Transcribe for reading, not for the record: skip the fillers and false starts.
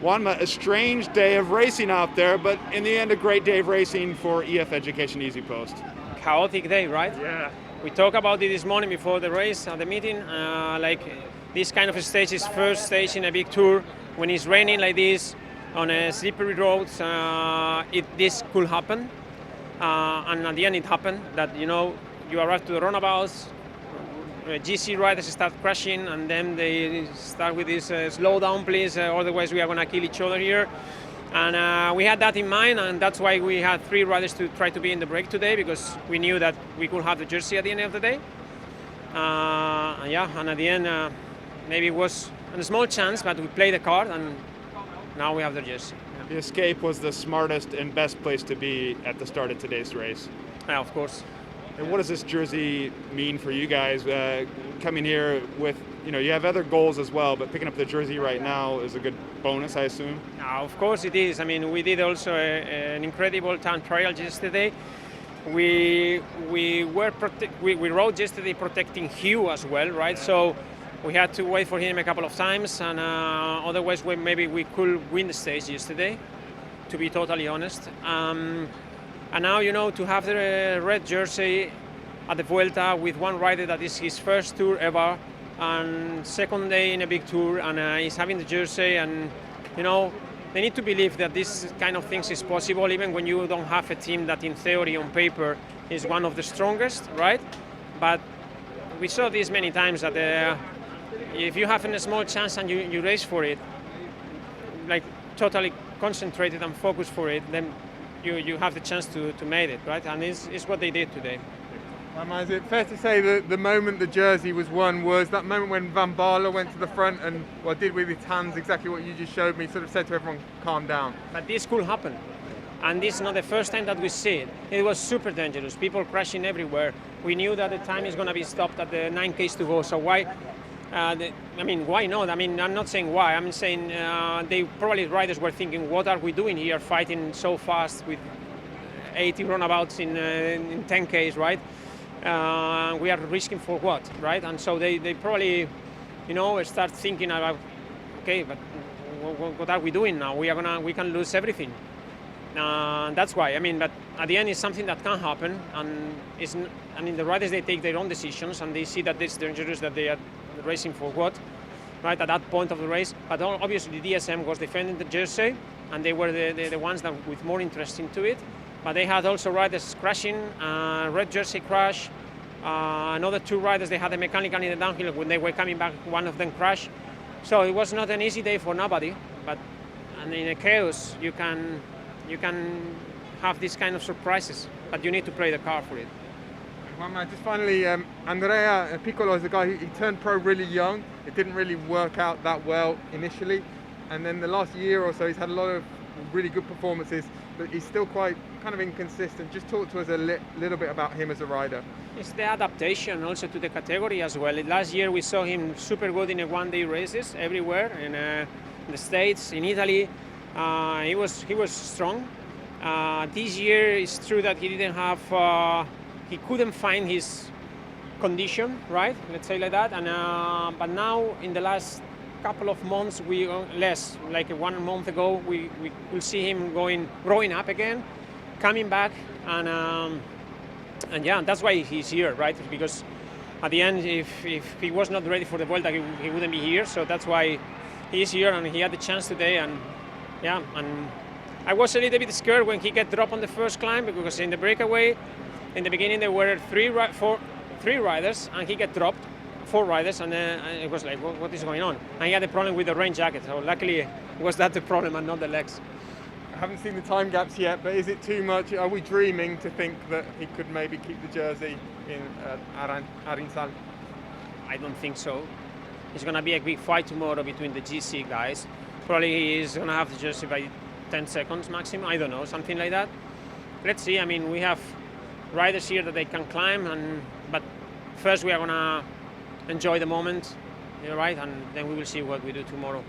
Juan, a strange day of racing out there, but in the end, a great day of racing for EF Education-EasyPost. Chaotic day, right? Yeah. We talked about it this morning before the race at the meeting. Like this kind of stage is first stage in a big tour. When it's raining like this on a slippery roads, this could happen. And at the end, it happened. That you arrive to the runabouts. GC riders start crashing, and then they start with this slow down please, otherwise we are going to kill each other here. And we had that in mind, and that's why we had 3 riders to try to be in the break today, because we knew that we could have the jersey at the end of the day. And at the end, maybe it was a small chance, but we played the card, and now we have the jersey. The escape was the smartest and best place to be at the start of today's race. Yeah, of course. And what does this jersey mean for you guys coming here with, you have other goals as well, but picking up the jersey right now is a good bonus, I assume? Of course it is. I mean, we did also an incredible time trial yesterday. We rode yesterday protecting Hugh as well, right? So we had to wait for him a couple of times, and otherwise maybe we could win the stage yesterday, to be totally honest. And now, to have the red jersey at the Vuelta with one rider that is his first tour ever, and second day in a big tour, and he's having the jersey, and, they need to believe that this kind of things is possible, even when you don't have a team that in theory, on paper, is one of the strongest, right? But we saw this many times, that if you have a small chance and you race for it, like totally concentrated and focused for it, then you have the chance to make it, right? And it's what they did today. Is it fair to say that the moment the jersey was won was that moment when Van Baarle went to the front and did with his hands exactly what you just showed me, sort of said to everyone, calm down? But this could happen. And this is not the first time that we see it. It was super dangerous, people crashing everywhere. We knew that the time is going to be stopped at the 9Ks to go, so why? Why not? I'm not saying why. I'm saying riders were thinking, what are we doing here, fighting so fast with 80 runabouts in 10Ks, right? We are risking for what, right? And so they probably, start thinking about, okay, but what are we doing now? We can lose everything. That's why. But at the end, it's something that can happen, and the riders, they take their own decisions, and they see that it's dangerous, that they are racing for what, right, at that point of the race. But obviously DSM was defending the jersey, and they were the ones that with more interest into it. But they had also riders crashing, red jersey crash, another 2 riders, they had a mechanical in the downhill. When they were coming back, one of them crashed. So it was not an easy day for nobody, but in a chaos you can have these kind of surprises, but you need to play the card for it. Just finally, Andrea Piccolo is a guy who turned pro really young. It didn't really work out that well initially, and then the last year or so he's had a lot of really good performances, but he's still quite kind of inconsistent. Just talk to us a little bit about him as a rider. It's the adaptation also to the category as well. Last year we saw him super good in the one-day races everywhere, in the States, in Italy. He was strong. This year it's true that he didn't have. He couldn't find his condition, right? Let's say like that. And but now in the last couple of months, like 1 month ago, we will see him growing up again, coming back, and that's why he's here, right? Because at the end, if he was not ready for the Vuelta, he wouldn't be here. So that's why he's here, and he had the chance today, and I was a little bit scared when he got dropped on the first climb, because in the breakaway, in the beginning there were 3 riders, and he got dropped, 4 riders, and it was like, what is going on? And he had a problem with the rain jacket, so luckily was that the problem and not the legs. I haven't seen the time gaps yet, but is it too much? Are we dreaming to think that he could maybe keep the jersey in Arinsal? I don't think so. It's going to be a big fight tomorrow between the GC guys. Probably he's going to have the jersey by 10 seconds maximum, I don't know, something like that. Let's see. We have riders here that they can climb, but first we are going to enjoy the moment, right? And then we will see what we do tomorrow.